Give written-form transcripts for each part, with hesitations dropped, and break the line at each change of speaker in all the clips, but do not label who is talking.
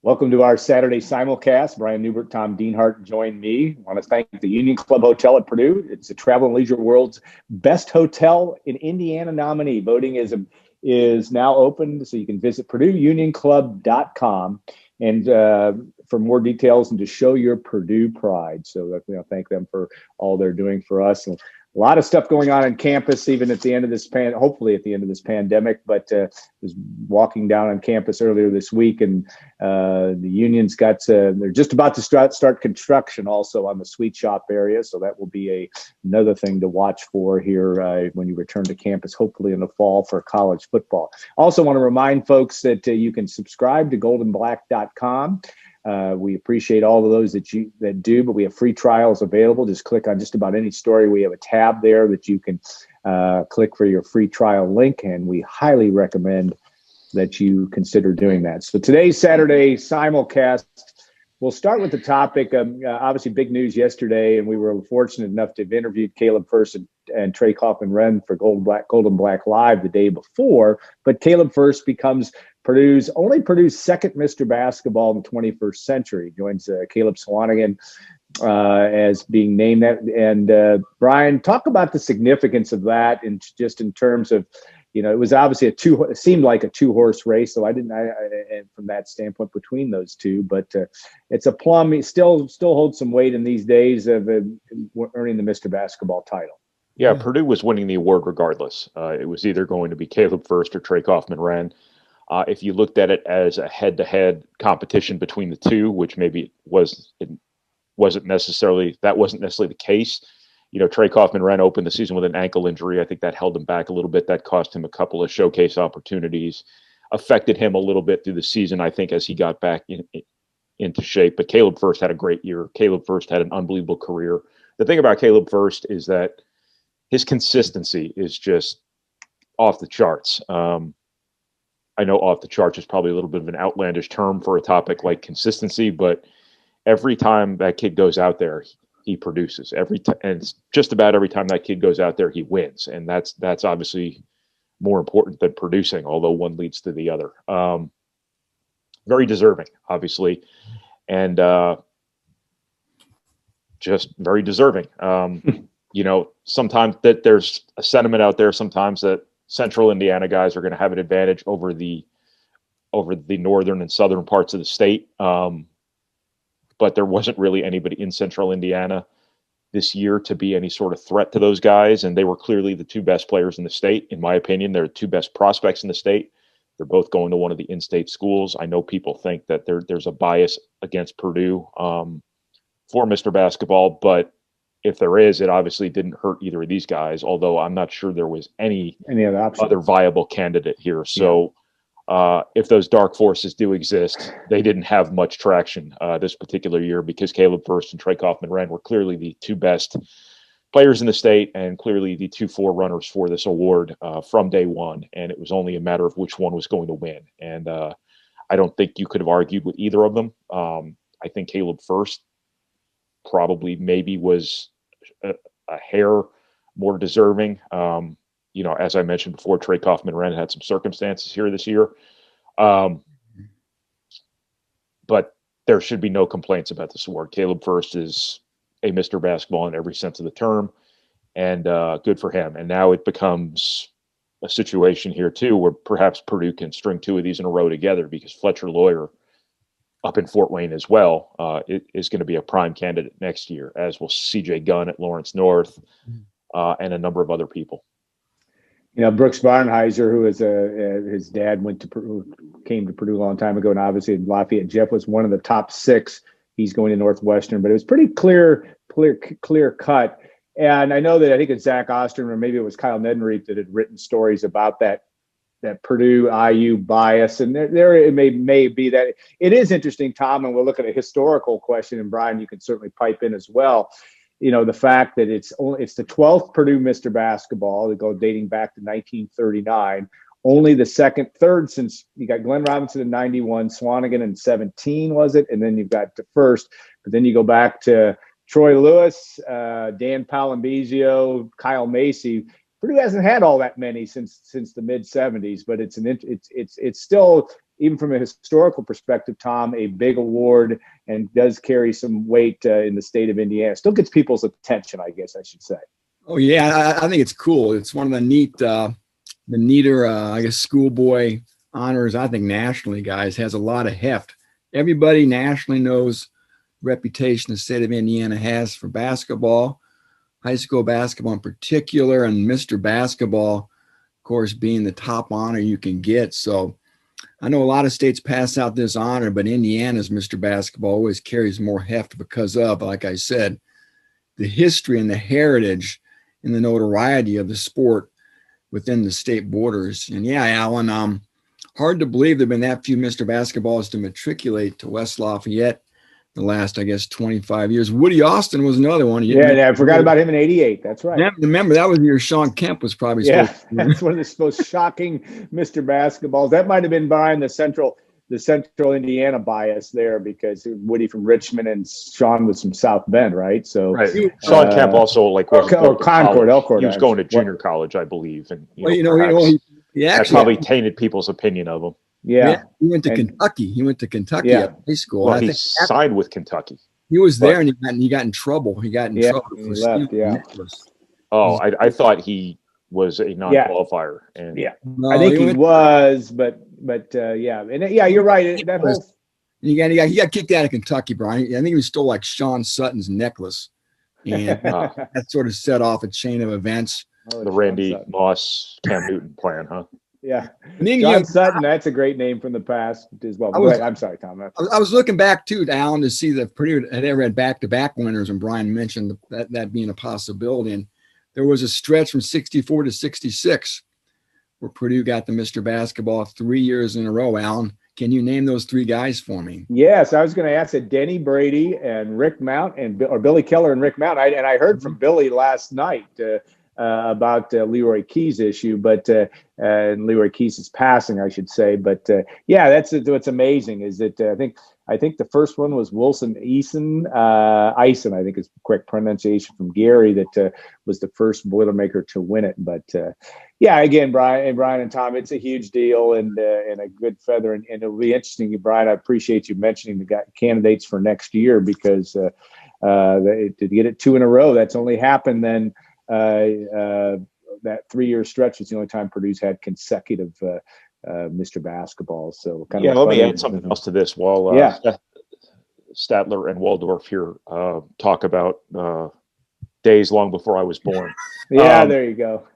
Welcome to our Saturday Simulcast. Neubert, Tom Dienhart join me. I want to thank the Union Club Hotel at Purdue. It's the Travel and Leisure World's Best Hotel in Indiana nominee. Voting is now open, so you can visit PurdueUnionClub.com and for more details and to show your Purdue pride. So thank them for all they're doing for us. And a lot of stuff going on campus, even at the end of this hopefully at the end of this pandemic. But was walking down on campus earlier this week, and the Union's got they're just about to start construction also on the Sweet Shop area. So that will be another thing to watch for here when you return to campus, hopefully in the fall for college football. Also want to remind folks that you can subscribe to GoldandBlack.com. We appreciate all of those that do, but we have free trials available. Just click on just about any story. We have a tab there that you can click for your free trial link, and we highly recommend that you consider doing that. So today's Saturday Simulcast, we'll start with the topic of obviously big news yesterday, and we were fortunate enough to have interviewed Caleb Furst and Trey Kaufman-Renn for Gold and Black Live the day before. But Caleb Furst becomes Purdue's second Mr. Basketball in the 21st century. Joins Caleb Swanigan as being named that. And Brian, talk about the significance of that, and just in terms of, it was obviously it seemed like a two-horse race. So and from that standpoint between those two, but it's a plum. It still holds some weight in these days of earning the Mr. Basketball title.
Yeah, Purdue was winning the award regardless. It was either going to be Caleb Furst or Trey Kaufman-Renn. If you looked at it as a head-to-head competition between the two, which maybe wasn't necessarily the case. Trey Kaufman-Renn opened the season with an ankle injury. I think that held him back a little bit. That cost him a couple of showcase opportunities, affected him a little bit through the season, I think, as he got back into shape. But Caleb Furst had a great year. Caleb Furst had an unbelievable career. The thing about Caleb Furst is that his consistency is just off the charts. I know off the charts is probably a little bit of an outlandish term for a topic like consistency, but every time that kid goes out there, he produces. And just about every time that kid goes out there, he wins. And that's obviously more important than producing, although one leads to the other. Very deserving, obviously, and just very deserving. Sometimes that there's a sentiment out there sometimes that Central Indiana guys are going to have an advantage over the northern and southern parts of the state. But there wasn't really anybody in Central Indiana this year to be any sort of threat to those guys. And they were clearly the two best players in the state. In my opinion, they're the two best prospects in the state. They're both going to one of the in-state schools. I know people think that there's a bias against Purdue for Mr. Basketball, but if there is, it obviously didn't hurt either of these guys, although I'm not sure there was any other viable candidate here. So if those dark forces do exist, they didn't have much traction this particular year, because Caleb Furst and Trey Kaufman-Renn were clearly the two best players in the state and clearly the two forerunners for this award from day one. And it was only a matter of which one was going to win. And I don't think you could have argued with either of them. I think Caleb Furst probably maybe was a hair more deserving. As I mentioned before, Trey Kaufman-Renn had some circumstances here this year. But there should be no complaints about this award. Caleb Furst is a Mr. Basketball in every sense of the term, and good for him. And now it becomes a situation here, too, where perhaps Purdue can string two of these in a row together, because Fletcher Lawyer up in Fort Wayne as well is going to be a prime candidate next year, as will C.J. Gunn at Lawrence North and a number of other people.
Brooks Barnheiser, who is his dad came to Purdue a long time ago, and obviously Lafayette Jeff was one of the top six. He's going to Northwestern, but it was pretty clear cut. And I know that I think it's Zach Osterman, or maybe it was Kyle Nedenreef, that had written stories about that Purdue IU bias, and there it may be that. It is interesting, Tom, and we'll look at a historical question, and Brian, you can certainly pipe in as well. The fact that it's the 12th Purdue Mr. Basketball, dating back to 1939. Only the third since you got Glenn Robinson in 91, Swanigan in 17, was it? And then you've got the first, but then you go back to Troy Lewis, Dan Palambizio, Kyle Macy. Purdue hasn't had all that many since the mid 70s, but it's still even from a historical perspective, Tom, a big award and does carry some weight in the state of Indiana. Still gets people's attention, I guess I should say.
Oh yeah, I think it's cool. It's one of the neater, I guess, schoolboy honors. I think nationally, guys, has a lot of heft. Everybody nationally knows the reputation the state of Indiana has for basketball, high school basketball in particular, and Mr. Basketball, of course, being the top honor you can get. So I know a lot of states pass out this honor, but Indiana's Mr. Basketball always carries more heft because of, like I said, the history and the heritage and the notoriety of the sport within the state borders. And yeah, Alan, hard to believe there have been that few Mr. Basketballs to matriculate to West Lafayette the last, I guess, 25 years. Woody Austin was another one.
Yeah, I forgot about him in '88. That's right.
Remember, that was the year Sean Kemp was probably
that's one of the most shocking Mr. Basketballs. That might have been behind the central Indiana bias there, because Woody from Richmond and Sean was from South Bend, right? So
right. Sean Kemp also like
Concord, Elkhart.
He was going to junior college, I believe, and
that
probably tainted people's opinion of him.
Yeah,
he went to Kentucky. He went to Kentucky at high school.
Well, he signed with Kentucky.
He was there, and he got in trouble. He got in trouble.
He left. Yeah.
Oh, I thought he was a non-qualifier. And
no, I think he was, but you're right. That whole
he got kicked out of Kentucky, Brian. I think he stole like Sean Sutton's necklace, and that sort of set off a chain of events.
The Randy Moss, Cam Newton plan, huh?
Yeah, John Sutton. That's a great name from the past as well. I'm sorry, Tom.
I was looking back too, Alan, to see that Purdue had ever had back-to-back winners, and Brian mentioned that being a possibility. And there was a stretch from '64 to '66 where Purdue got the Mr. Basketball 3 years in a row. Alan, can you name those three guys for me?
Yes, I was going to ask it. Denny Brady and Rick Mount, or Billy Keller and Rick Mount. And I heard from Billy last night about Leroy Key's issue, and Leroy Key's passing, I should say. But that's what's amazing is that I think the first one was Wilson Eason, I think is the correct pronunciation, from Gary, that was the first Boilermaker to win it. But again, Brian and Tom, it's a huge deal and a good feather, and it'll be interesting. Brian, I appreciate you mentioning the candidates for next year, because to get it two in a row, that's only happened then. That 3-year stretch was the only time Purdue's had consecutive Mr. Basketball. So
let me add something else to this while Statler and Waldorf here talk about days long before I was born.
There you go.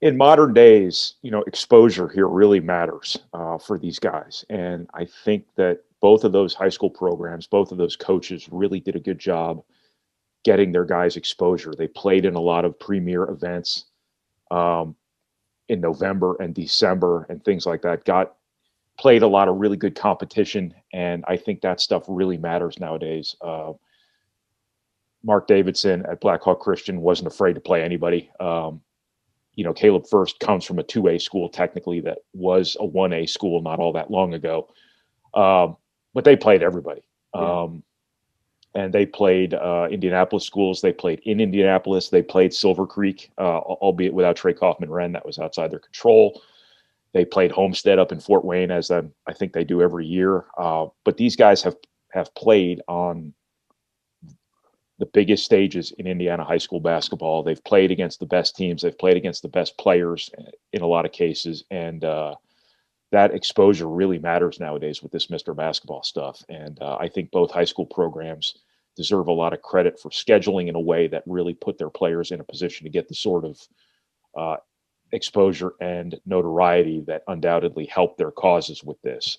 In modern days, exposure here really matters for these guys, and I think that both of those high school programs, both of those coaches, really did a good job getting their guys exposure. They played in a lot of premier events in November and December and things like that. Played a lot of really good competition, and I think that stuff really matters nowadays. Mark Davidson at Black Hawk Christian wasn't afraid to play anybody. Caleb Furst comes from a 2A school technically that was a 1A school not all that long ago, but they played everybody. And they played Indianapolis schools. They played in Indianapolis. They played Silver Creek, albeit without Trey Kaufman-Wren. That was outside their control. They played Homestead up in Fort Wayne, as I think they do every year. But these guys have played on the biggest stages in Indiana high school basketball. They've played against the best teams. They've played against the best players in a lot of cases. And that exposure really matters nowadays with this Mr. Basketball stuff. And I think both high school programs deserve a lot of credit for scheduling in a way that really put their players in a position to get the sort of exposure and notoriety that undoubtedly helped their causes with this.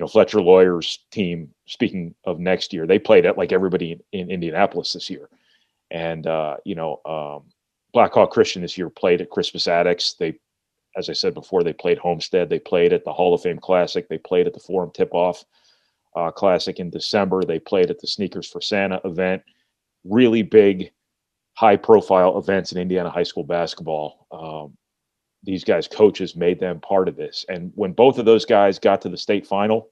Fletcher Lawyer's team, speaking of next year, they played at like everybody in Indianapolis this year. And, Black Hawk Christian this year played at Crispus Attucks. As I said before, they played Homestead. They played at the Hall of Fame Classic. They played at the Forum Tip-Off Classic in December. They played at the Sneakers for Santa event. Really big, high-profile events in Indiana high school basketball. These guys' coaches made them part of this. And when both of those guys got to the state final,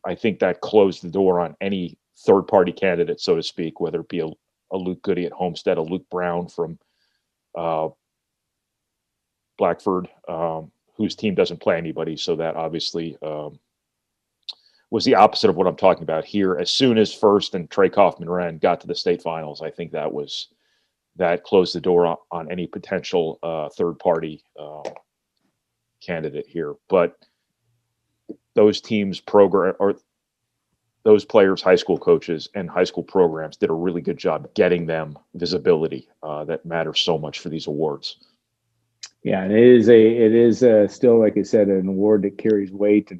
I think that closed the door on any third-party candidate, so to speak, whether it be a Luke Goody at Homestead, a Luke Brown from Blackford, whose team doesn't play anybody. So that obviously was the opposite of what I'm talking about here. As soon as Furst and Trey Kaufman-Renn got to the state finals, I think that closed the door on any potential third-party candidate here. But those teams those players, high school coaches, and high school programs did a really good job getting them visibility that matters so much for these awards.
Yeah, and it is still, like I said, an award that carries weight,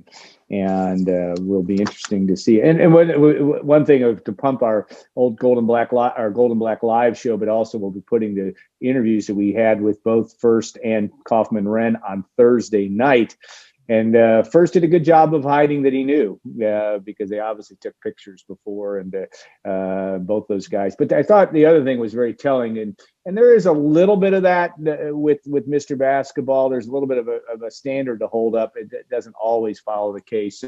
and will be interesting to see. And one thing to pump our old Gold and Black Live show, but also we'll be putting the interviews that we had with both Furst and Kaufman-Renn on Thursday night. And Furst did a good job of hiding that he knew, because they obviously took pictures before, and both those guys. But I thought the other thing was very telling, and there is a little bit of that with Mr. Basketball. There's a little bit of a standard to hold up. It doesn't always follow the case,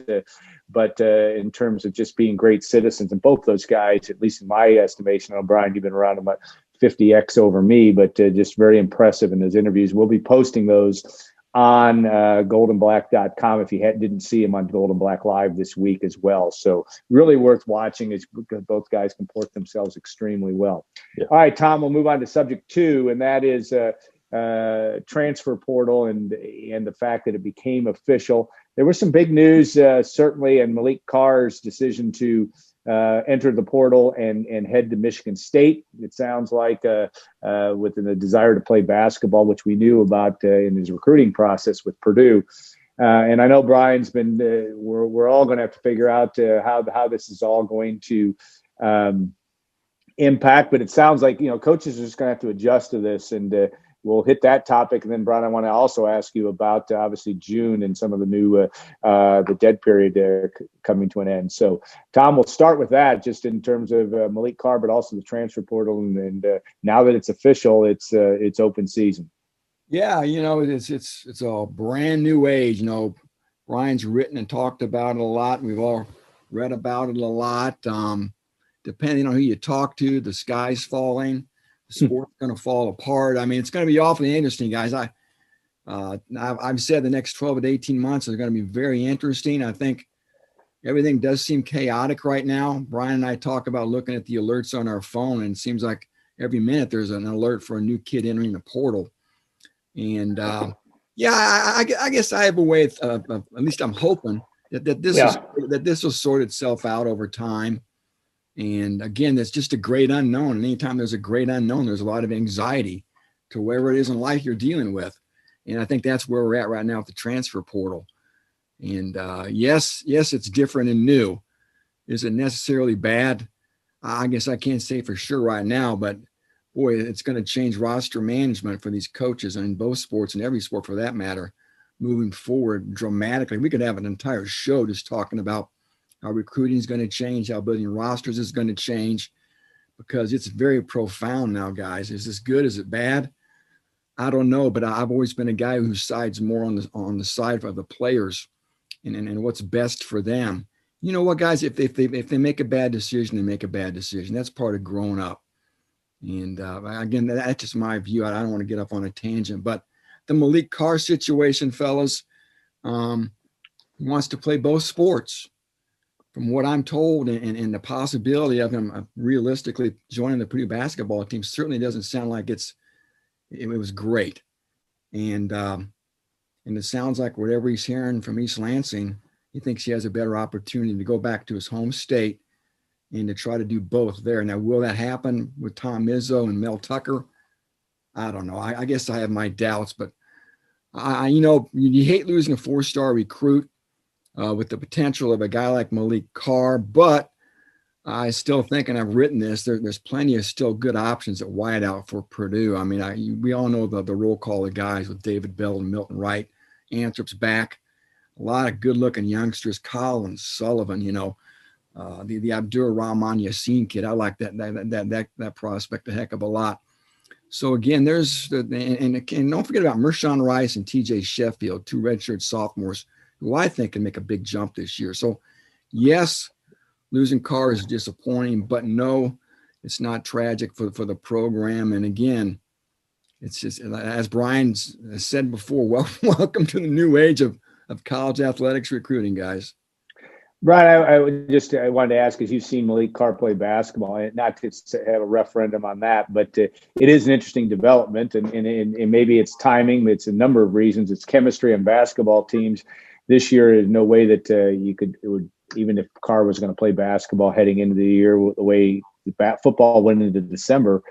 but in terms of just being great citizens, and both those guys, at least in my estimation, Brian, you've been around about 50x over me, but just very impressive in those interviews. We'll be posting those on GoldandBlack.com if you didn't see him on Gold and Black Live this week as well. So really worth watching, as both guys comport themselves extremely well. Yeah. All right, Tom, we'll move on to subject 2, and that is transfer portal and the fact that it became official. There was some big news, certainly, and Maliq Carr's decision to enter the portal and head to Michigan State. It sounds like with the desire to play basketball, which we knew about in his recruiting process with Purdue. And I know Brian's been. We're all going to have to figure out how this is all going to impact. But it sounds like coaches are just going to have to adjust to this, and we'll hit that topic. And then, Brian, I want to also ask you about obviously June and some of the new the dead period coming to an end. So, Tom, we'll start with that, just in terms of Maliq Carr, but also the transfer portal. And now that it's official, it's open season.
Yeah, it's a brand new age. Brian's written and talked about it a lot. We've all read about it a lot. Depending on who you talk to, the sky's falling. The sport's going to fall apart. I mean, it's going to be awfully interesting, guys. I've said the next 12 to 18 months are going to be very interesting. I think everything does seem chaotic right now. Brian and I talk about looking at the alerts on our phone, and it seems like every minute there's an alert for a new kid entering the portal. And I guess I have a way of at least I'm hoping that this will sort itself out over time. And again, that's just a great unknown. And anytime there's a great unknown, there's a lot of anxiety to wherever it is in life you're dealing with. And I think that's where we're at right now with the transfer portal. And yes, it's different and new. Is it necessarily bad? I guess I can't say for sure right now, but boy, it's going to change roster management for these coaches, and in both sports and every sport for that matter, moving forward dramatically. We could have an entire show just talking about how recruiting is going to change, how building rosters is going to change, because it's very profound now, guys. Is this good? Is it bad? I don't know, but I've always been a guy who sides more on the side of the players and what's best for them. You know what, guys? If they make a bad decision, they make a bad decision. That's part of growing up. And again, that's just my view. I don't want to get up on a tangent, but the Maliq Carr situation, fellas, he wants to play both sports. From what I'm told, and the possibility of him realistically joining the Purdue basketball team certainly doesn't sound like it was great. And it sounds like whatever he's hearing from East Lansing, he thinks he has a better opportunity to go back to his home state and to try to do both there. Now, will that happen with Tom Izzo and Mel Tucker? I don't know. I guess I have my doubts, but you hate losing a 4-star recruit with the potential of a guy like Maliq Carr, but I still think, and I've written this, there's plenty of still good options at wideout for Purdue. I mean, we all know the roll call of guys with David Bell and Milton Wright. Anthrop's back. A lot of good-looking youngsters. Colin Sullivan, the Abdur Rahman Yassin kid. I like that prospect a heck of a lot. So again, there's and don't forget about Mershawn Rice and TJ Sheffield, 2 redshirt sophomores who I think can make a big jump this year. So yes, losing Carr is disappointing, but no, it's not tragic for the program. And again, it's just, as Brian's said before, welcome to the new age of college athletics recruiting, guys.
Brian, I wanted to ask, because you've seen Maliq Carr play basketball, and not to have a referendum on that, but it is an interesting development, and maybe it's timing. It's a number of reasons. It's chemistry on basketball teams. This year, there's no way that even if Carr was going to play basketball heading into the year, the way football went into December,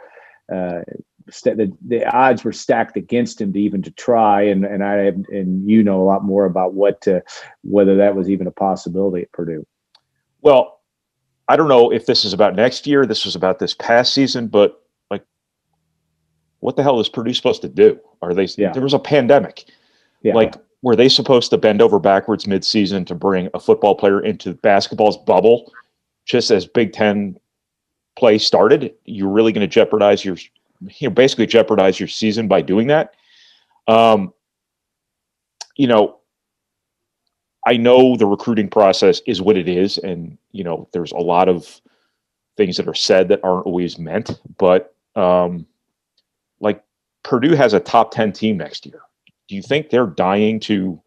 the odds were stacked against him to try, and you know a lot more about whether that was even a possibility at Purdue.
Well, I don't know if this is about next year. This was about this past season, but like, what the hell is Purdue supposed to do? There was a pandemic. Yeah. Like, were they supposed to bend over backwards mid-season to bring a football player into basketball's bubble just as Big Ten play started? You're really going to jeopardize basically jeopardize your season by doing that. I know the recruiting process is what it is, and there's a lot of things that are said that aren't always meant, but like, Purdue has a top 10 team next year. Do you think they're dying to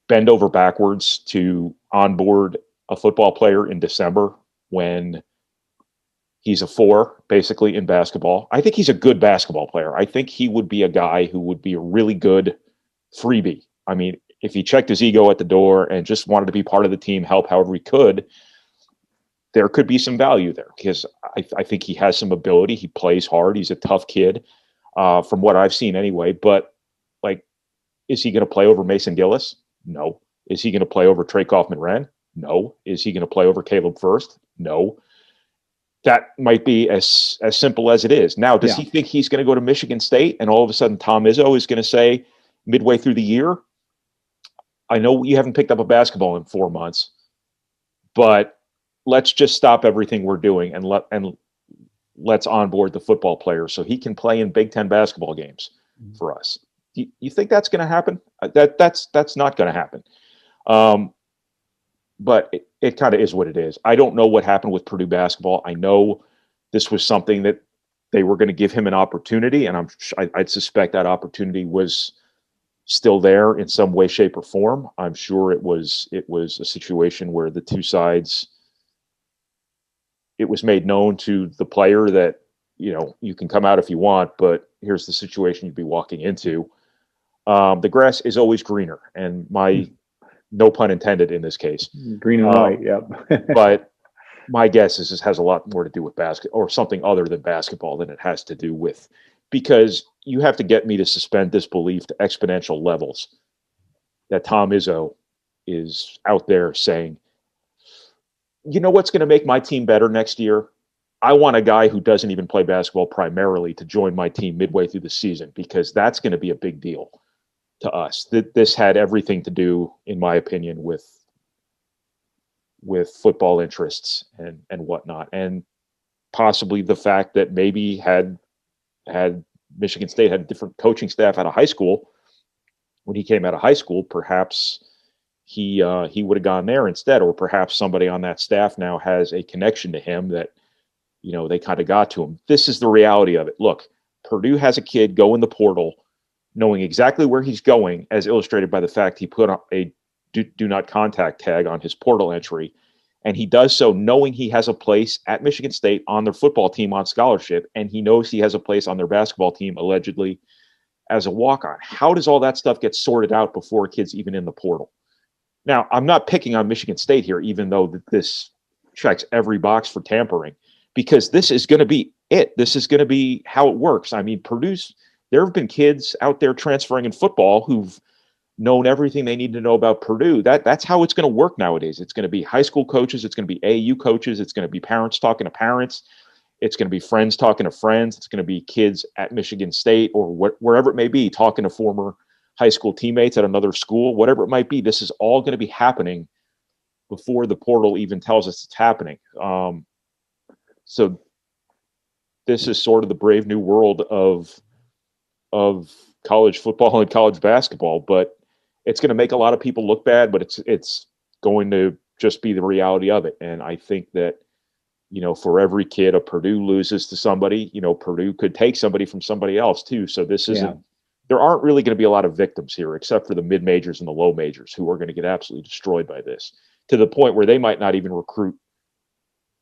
bend over backwards to onboard a football player in December when he's a 4, basically, in basketball? I think he's a good basketball player. I think he would be a guy who would be a really good freebie. I mean, if he checked his ego at the door and just wanted to be part of the team, help however he could, there could be some value there, because I think he has some ability. He plays hard. He's a tough kid, from what I've seen anyway. But, like, is he going to play over Mason Gillis? No. Is he going to play over Trey Kaufman-Wren? No. Is he going to play over Caleb Furst? No. That might be as simple as it is. Now, does he think he's going to go to Michigan State and all of a sudden Tom Izzo is going to say midway through the year, I know you haven't picked up a basketball in 4 months, but let's just stop everything we're doing and let's onboard the football player so he can play in Big Ten basketball games for us. You think that's going to happen? That's not going to happen. But it kind of is what it is. I don't know what happened with Purdue basketball. I know this was something that they were going to give him an opportunity, and I'd suspect that opportunity was still there in some way, shape, or form. I'm sure it was a situation where the two sides, it was made known to the player that, you can come out if you want, but here's the situation you'd be walking into. The grass is always greener, and no pun intended in this case.
Green and white, yep.
But my guess is this has a lot more to do with basketball or something other than basketball than it has to do with, because you have to get me to suspend disbelief to exponential levels that Tom Izzo is out there saying, you know what's going to make my team better next year? I want a guy who doesn't even play basketball primarily to join my team midway through the season, because that's going to be a big deal to us. This had everything to do, in my opinion, with football interests and whatnot, and possibly the fact that maybe had Michigan State had a different coaching staff out of high school when he came out of high school, perhaps he would have gone there instead, or perhaps somebody on that staff now has a connection to him that they kind of got to him. This is the reality of it. Look, Purdue has a kid go in the portal knowing exactly where he's going, as illustrated by the fact he put a do not contact tag on his portal entry. And he does so knowing he has a place at Michigan State on their football team on scholarship, and he knows he has a place on their basketball team, allegedly, as a walk-on. How does all that stuff get sorted out before a kid's even in the portal? Now, I'm not picking on Michigan State here, even though this checks every box for tampering, because this is going to be it. This is going to be how it works. I mean, there have been kids out there transferring in football who've known everything they need to know about Purdue. That's how it's going to work nowadays. It's going to be high school coaches. It's going to be AAU coaches. It's going to be parents talking to parents. It's going to be friends talking to friends. It's going to be kids at Michigan State or wherever it may be talking to former high school teammates at another school, whatever it might be. This is all going to be happening before the portal even tells us it's happening. So this is sort of the brave new world of college football and college basketball, but it's going to make a lot of people look bad, but it's going to just be the reality of it. And I think that, for every kid a Purdue loses to somebody, Purdue could take somebody from somebody else too. So this isn't, there aren't really going to be a lot of victims here, except for the mid majors and the low majors who are going to get absolutely destroyed by this, to the point where they might not even recruit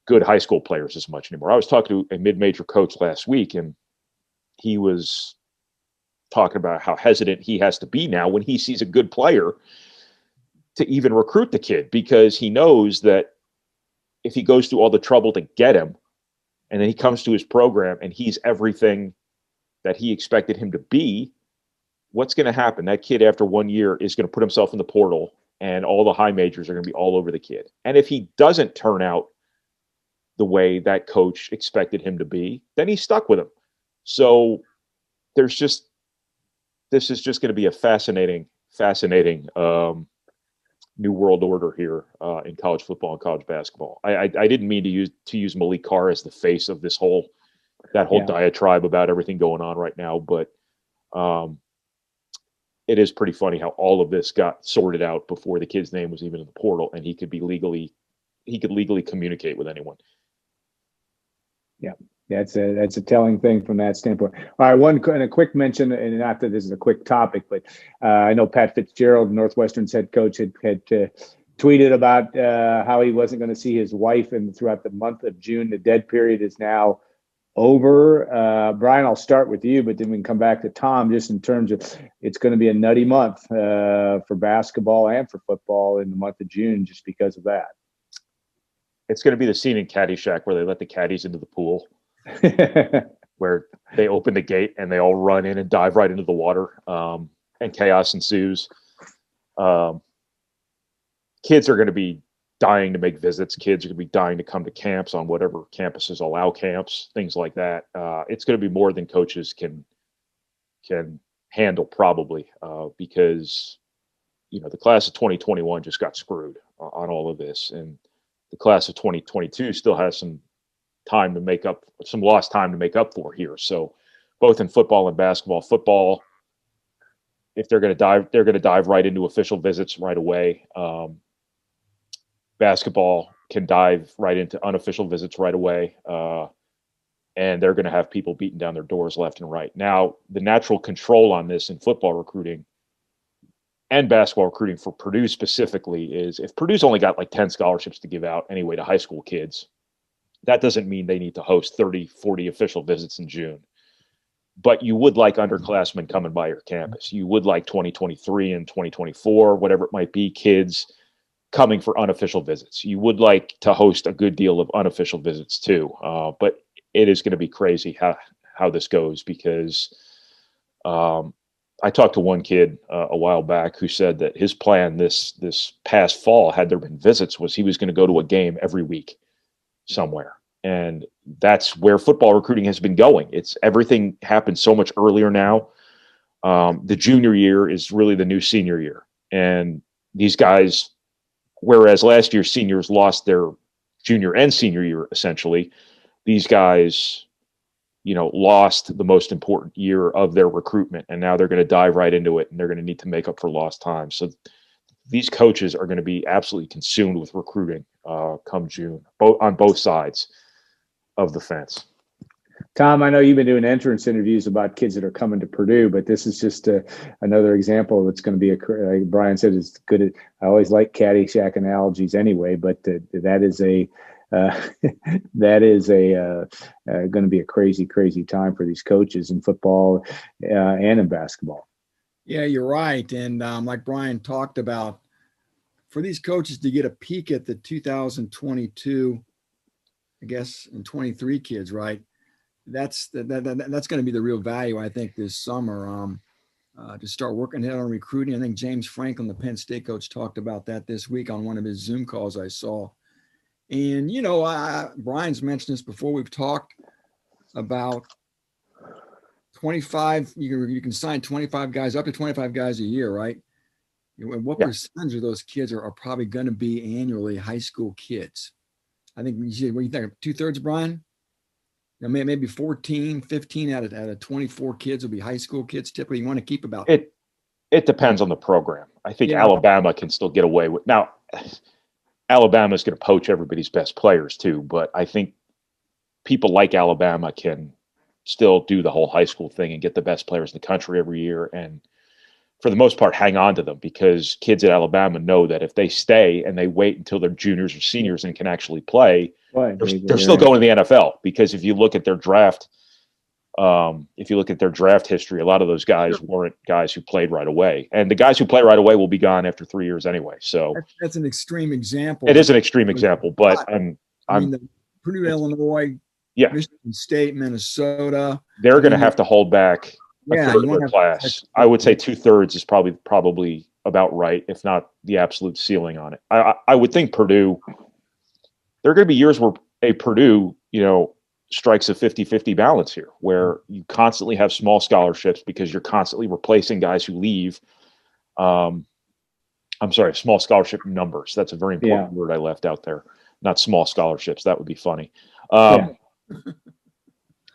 good high school players as much anymore. I was talking to a mid major coach last week, and he was talking about how hesitant he has to be now when he sees a good player to even recruit the kid, because he knows that if he goes through all the trouble to get him, and then he comes to his program and he's everything that he expected him to be, what's going to happen? That kid after 1 year is going to put himself in the portal, and all the high majors are going to be all over the kid. And if he doesn't turn out the way that coach expected him to be, then he's stuck with him. So this is just going to be a fascinating new world order here in college football and college basketball. I didn't mean to use Maliq Carr as the face of this whole diatribe about everything going on right now, but it is pretty funny how all of this got sorted out before the kid's name was even in the portal, and he could legally communicate with anyone.
Yeah. That's a telling thing from that standpoint. All right, a quick mention, and not that this is a quick topic, but I know Pat Fitzgerald, Northwestern's head coach, had tweeted about how he wasn't going to see his wife throughout the month of June. The dead period is now over. Brian, I'll start with you, but then we can come back to Tom, just in terms of it's going to be a nutty month for basketball and for football in the month of June just because of that.
It's going to be the scene in Caddyshack where they let the caddies into the pool. Where they open the gate and they all run in and dive right into the water, and chaos ensues. Kids are going to be dying to make visits. Kids are going to be dying to come to camps on whatever campuses allow camps, things like that. It's going to be more than coaches can handle, probably, because the class of 2021 just got screwed on all of this, and the class of 2022 still has some lost time to make up for here. So both in football and basketball, if they're going to dive right into official visits right away. Basketball can dive right into unofficial visits right away. And they're going to have people beating down their doors left and right. Now, the natural control on this in football recruiting and basketball recruiting for Purdue specifically is, if Purdue's only got like 10 scholarships to give out anyway to high school kids, that doesn't mean they need to host 30, 40 official visits in June. But you would like underclassmen coming by your campus. You would like 2023 and 2024, whatever it might be, kids coming for unofficial visits. You would like to host a good deal of unofficial visits too. But it is going to be crazy how this goes, because I talked to one kid a while back who said that his plan this past fall, had there been visits, was he was going to go to a game every week somewhere. And that's where football recruiting has been going. Everything happens so much earlier now. The junior year is really the new senior year. And these guys, whereas last year seniors lost their junior and senior year, essentially, these guys, lost the most important year of their recruitment. And now they're going to dive right into it, and they're going to need to make up for lost time. So these coaches are going to be absolutely consumed with recruiting come June, on both sides of the fence.
Tom, I know you've been doing entrance interviews about kids that are coming to Purdue, but this is just another example. It's going to be like Brian said, it's good. I always like Caddyshack analogies anyway, but that is going to be a crazy, crazy time for these coaches in football and in basketball.
Yeah, you're right. And like Brian talked about, for these coaches to get a peek at the 2022, I guess, and 23 kids, right? That's going to be the real value, I think, this summer, to start working ahead on recruiting. I think James Franklin, the Penn State coach, talked about that this week on one of his Zoom calls I saw. And, Brian's mentioned this before. We've talked about 25, you can sign 25 guys, up to 25 guys a year, right? And what percentage of those kids are probably going to be annually high school kids? I think, what do you think, 2/3, Brian? Maybe 14, 15 out of 24 kids will be high school kids. Typically, you want to keep about
it. It depends on the program. I think Alabama can still get away with. Now, Alabama is going to poach everybody's best players too, but I think people like Alabama can still do the whole high school thing and get the best players in the country every year, and for the most part hang on to them, because kids at Alabama know that if they stay and they wait until they're juniors or seniors and can actually play, they're still going to the NFL. Because if you look at their draft, history, a lot of those guys weren't guys who played right away, and the guys who play right away will be gone after 3 years anyway. So
that's an extreme example.
It is an extreme example, but
I mean, the Purdue, Illinois, Michigan State, Minnesota,
they're going to have to hold back a third of their class. I would say 2/3 is probably about right, if not the absolute ceiling on it. I would think Purdue, there are going to be years where Purdue, strikes a 50-50 balance here, where you constantly have small scholarships because you're constantly replacing guys who leave. I'm sorry, small scholarship numbers. That's a very important word I left out there. Not small scholarships. That would be funny.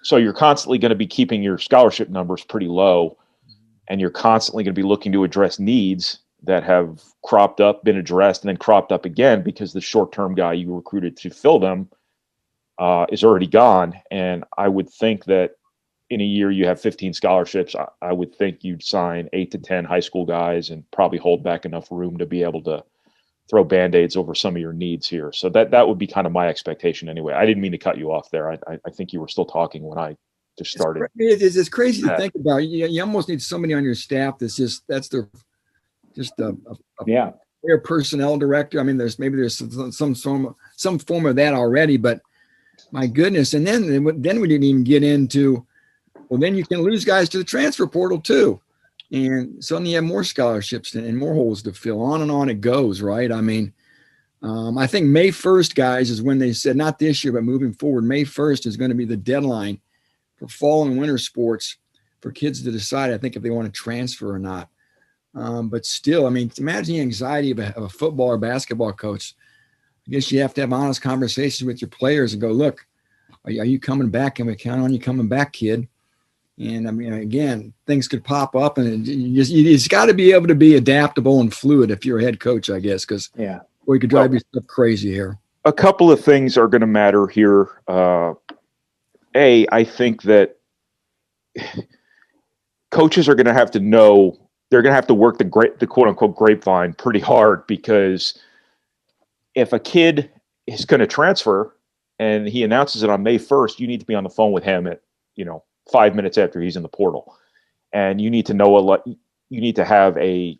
So you're constantly going to be keeping your scholarship numbers pretty low, and you're constantly going to be looking to address needs that have cropped up, been addressed, and then cropped up again because the short-term guy you recruited to fill them is already gone. And I would think that in a year you have 15 scholarships. I would think you'd sign 8 to 10 high school guys and probably hold back enough room to be able to throw Band-Aids over some of your needs here. So that would be kind of my expectation anyway. I didn't mean to cut you off there. I think you were still talking when I just started.
It's crazy to think about. You almost need somebody on your staff that's their player personnel director. I mean, there's some form of that already, but my goodness. And then we didn't even get into, well, then you can lose guys to the transfer portal too. And suddenly you have more scholarships and more holes to fill. On and on it goes, right? I mean, I think May 1st, guys, is when they said, not this year, but moving forward, May 1st is going to be the deadline for fall and winter sports for kids to decide, I think, if they want to transfer or not. But still, I mean, imagine the anxiety of a football or basketball coach. I guess you have to have honest conversations with your players and go, look, are you coming back? Can we count on you coming back, kid? And I mean, again, things could pop up, and you just got to be able to be adaptable and fluid if you're a head coach, I guess, because we could drive yourself crazy here.
A couple of things are going to matter here. I think that coaches are going to have to know, they're going to have to work the quote unquote grapevine pretty hard, because if a kid is going to transfer and he announces it on May 1st, you need to be on the phone with him at 5 minutes after he's in the portal, and you need to know you need to have a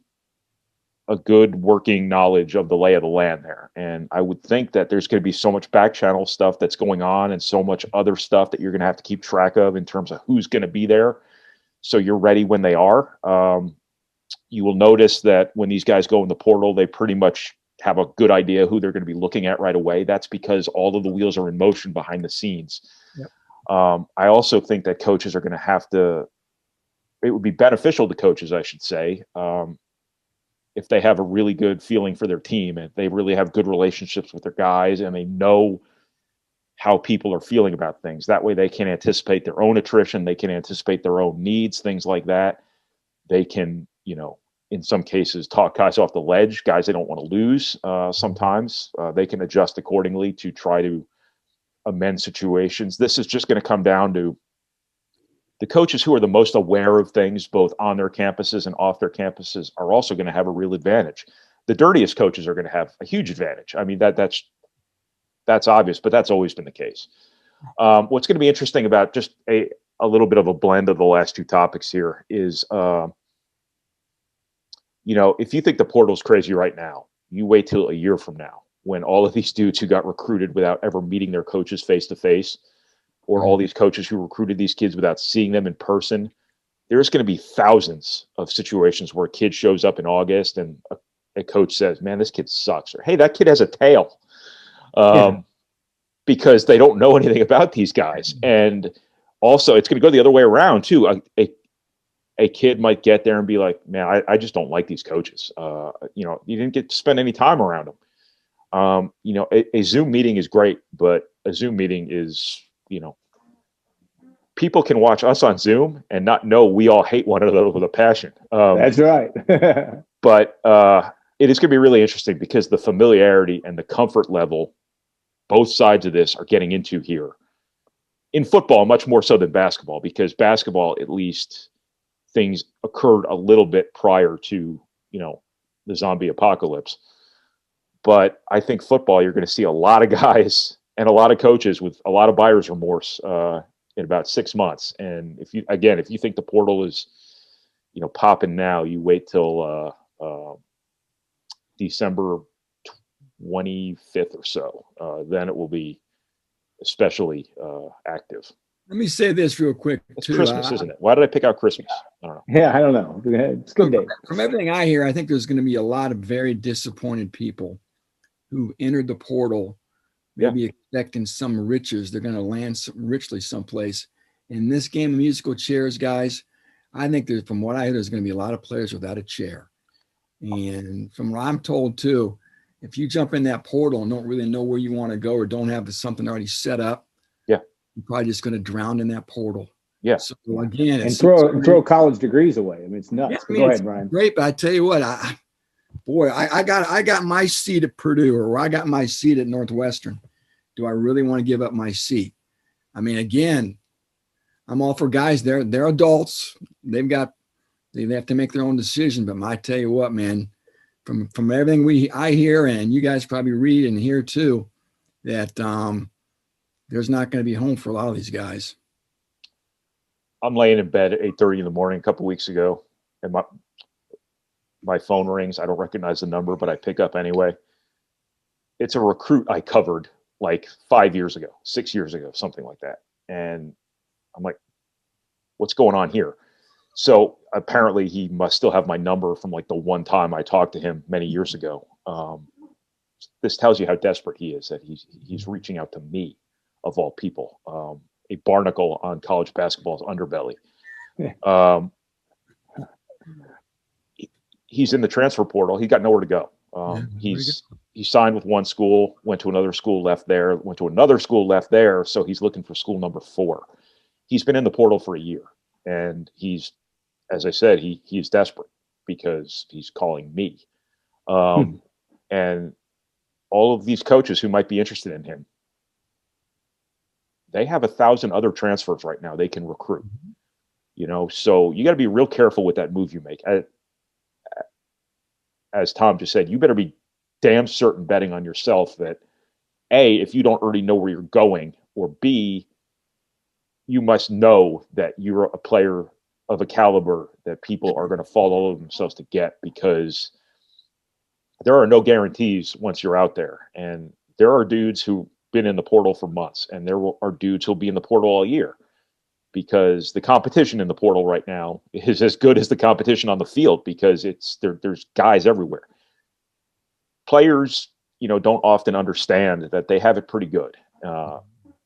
good working knowledge of the lay of the land there. And I would think that there's going to be so much back channel stuff that's going on and so much other stuff that you're going to have to keep track of in terms of who's going to be there, so you're ready when they are. You will notice that when these guys go in the portal, they pretty much have a good idea who they're going to be looking at right away. That's because all of the wheels are in motion behind the scenes. Yep. I also think that coaches are going to have to, it would be beneficial to coaches, I should say, if they have a really good feeling for their team and they really have good relationships with their guys and they know how people are feeling about things. That way they can anticipate their own attrition. They can anticipate their own needs, things like that. They can, in some cases, talk guys off the ledge, guys they don't want to lose. Sometimes they can adjust accordingly to try to amend situations. This is just going to come down to the coaches who are the most aware of things, both on their campuses and off their campuses, are also going to have a real advantage. The dirtiest coaches are going to have a huge advantage. I mean, that's obvious, but that's always been the case. What's going to be interesting about just a little bit of a blend of the last two topics here is, if you think the portal's crazy right now, you wait till a year from now, when all of these dudes who got recruited without ever meeting their coaches face to face, or all these coaches who recruited these kids without seeing them in person, there's going to be thousands of situations where a kid shows up in August and a coach says, man, this kid sucks. Or, hey, that kid has a tail. Because they don't know anything about these guys. And also it's going to go the other way around too. A kid might get there and be like, man, I just don't like these coaches. You didn't get to spend any time around them. A Zoom meeting is great, but a Zoom meeting is, people can watch us on Zoom and not know we all hate one another with a passion.
That's right.
But it is going to be really interesting because the familiarity and the comfort level both sides of this are getting into here in football, much more so than basketball, because basketball, at least things occurred a little bit prior to, the zombie apocalypse. But I think football, you're going to see a lot of guys and a lot of coaches with a lot of buyer's remorse in about 6 months. And if you think the portal is, popping now, you wait till December 25th or so. Then it will be especially active.
Let me say this real quick.
It's Christmas, isn't it? Why did I pick out Christmas? I don't know.
Yeah, I don't know. It's a good day.
From everything I hear, I think there's going to be a lot of very disappointed people who entered the portal, maybe expecting some riches. They're going to land richly someplace. In this game of musical chairs, guys, I think from what I hear, there's going to be a lot of players without a chair. And from what I'm told too, if you jump in that portal and don't really know where you want to go or don't have something already set up, you're probably just going to drown in that portal.
Yeah.
So again,
and throw college degrees away. I mean, it's nuts.
Yeah,
Go ahead, Brian.
Great, but I tell you what, I got my seat at Purdue, or I got my seat at Northwestern. Do I really want to give up my seat? I mean, again, I'm all for guys. They're adults. They have to make their own decision. But I tell you what, man, from everything I hear, and you guys probably read and hear too, that there's not going to be home for a lot of these guys.
I'm laying in bed at 8:30 in the morning a couple weeks ago, and my phone rings. I don't recognize the number, but I pick up anyway. It's a recruit I covered like 5 years ago, 6 years ago, something like that. And I'm like, what's going on here? So apparently he must still have my number from like the one time I talked to him many years ago. This tells you how desperate he is, that he's reaching out to me, of all people, a barnacle on college basketball's underbelly. He's in the transfer portal. He got nowhere to go. He signed with one school, went to another school, left there, went to another school, left there. So he's looking for school number 4. He's been in the portal for a year, and he's, as I said, he's desperate because he's calling me. And all of these coaches who might be interested in him, they have 1,000 other transfers right now they can recruit. So you got to be real careful with that move you make. As Tom just said, you better be damn certain betting on yourself that A, if you don't already know where you're going, or B, you must know that you're a player of a caliber that people are going to fall all over themselves to get, because there are no guarantees once you're out there. And there are dudes who've been in the portal for months, and there are dudes who'll be in the portal all year, because the competition in the portal right now is as good as the competition on the field, because there's guys everywhere. Players, don't often understand that they have it pretty good.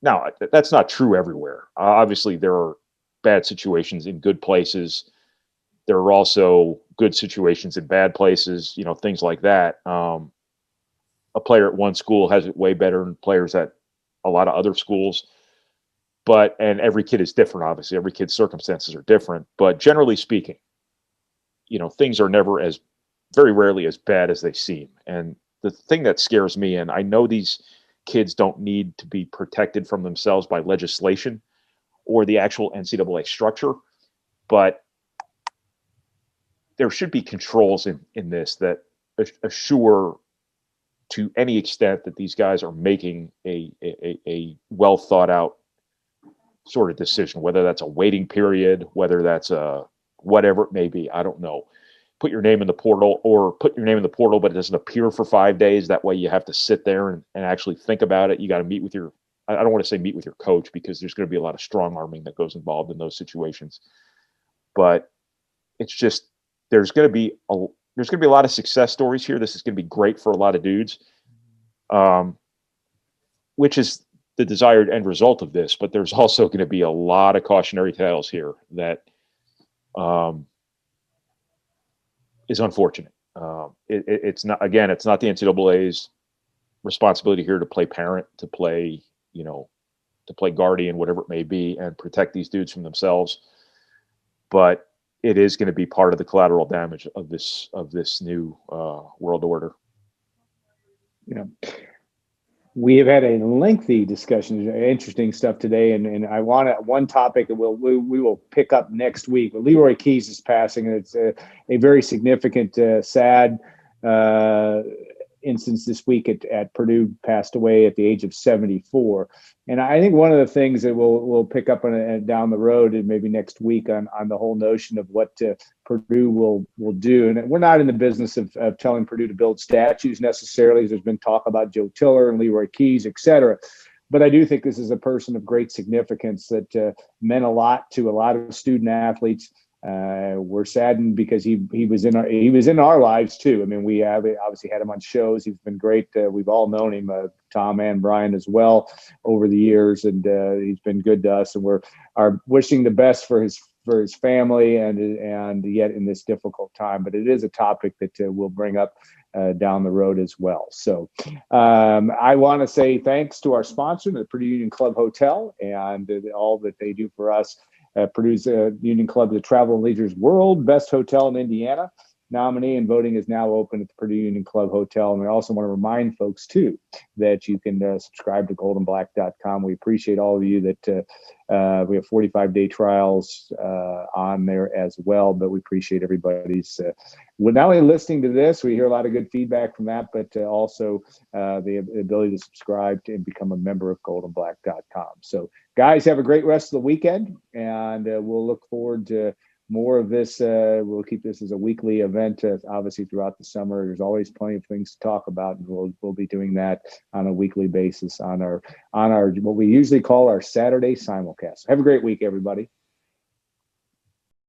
Now, that's not true everywhere. Obviously, there are bad situations in good places. There are also good situations in bad places, things like that. A player at one school has it way better than players at a lot of other schools. And every kid is different, obviously. Every kid's circumstances are different. But generally speaking, things are very rarely as bad as they seem. And the thing that scares me, and I know these kids don't need to be protected from themselves by legislation or the actual NCAA structure, but there should be controls in this that assure to any extent that these guys are making a well thought out sort of decision, whether that's a waiting period, whether that's a whatever it may be. I don't know. Put your name in the portal, but it doesn't appear for 5 days. That way you have to sit there and actually think about it. You got to meet with I don't want to say meet with your coach, because there's going to be a lot of strong arming that goes involved in those situations. But it's just, there's going to be a lot of success stories here. This is going to be great for a lot of dudes, which is the desired end result of this. But there's also going to be a lot of cautionary tales here that is unfortunate. It's not the NCAA's responsibility here to play parent, to play guardian, whatever it may be, and protect these dudes from themselves. But it is going to be part of the collateral damage of this new world order.
Yeah. We have had a lengthy discussion, interesting stuff today, and I want one topic that we will pick up next week. But Leroy Keys is passing, and it's a very significant, sad instance this week at Purdue. Passed away at the age of 74. And I think one of the things that we'll pick up on down the road, and maybe next week, on the whole notion of what Purdue will do. And we're not in the business of telling Purdue to build statues necessarily. There's been talk about Joe Tiller and Leroy Keys, et cetera. But I do think this is a person of great significance that meant a lot to a lot of student athletes. We're saddened because he was in our lives too. I mean, we have obviously had him on shows. He's been great. We've all known him, Tom and Brian as well, over the years, and he's been good to us. And we're wishing the best for his family and yet in this difficult time. But it is a topic that we'll bring up down the road as well. So I want to say thanks to our sponsor, the Purdue Union Club Hotel, and all that they do for us. Purdue's Union Club, the Travel and Leisure's World Best Hotel in Indiana nominee, and voting is now open at the Purdue Union Club Hotel. And we also want to remind folks too that you can subscribe to GoldandBlack.com. We appreciate all of you that we have 45-day trials on there as well, but we appreciate everybody's not only listening to this. We hear a lot of good feedback from that, but also the ability to subscribe to and become a member of GoldandBlack.com. So guys, have a great rest of the weekend, and we'll look forward to more of this. We'll keep this as a weekly event, obviously throughout the summer. There's always plenty of things to talk about, and we'll be doing that on a weekly basis on our what we usually call our Saturday Simulcast. Have a great week, everybody.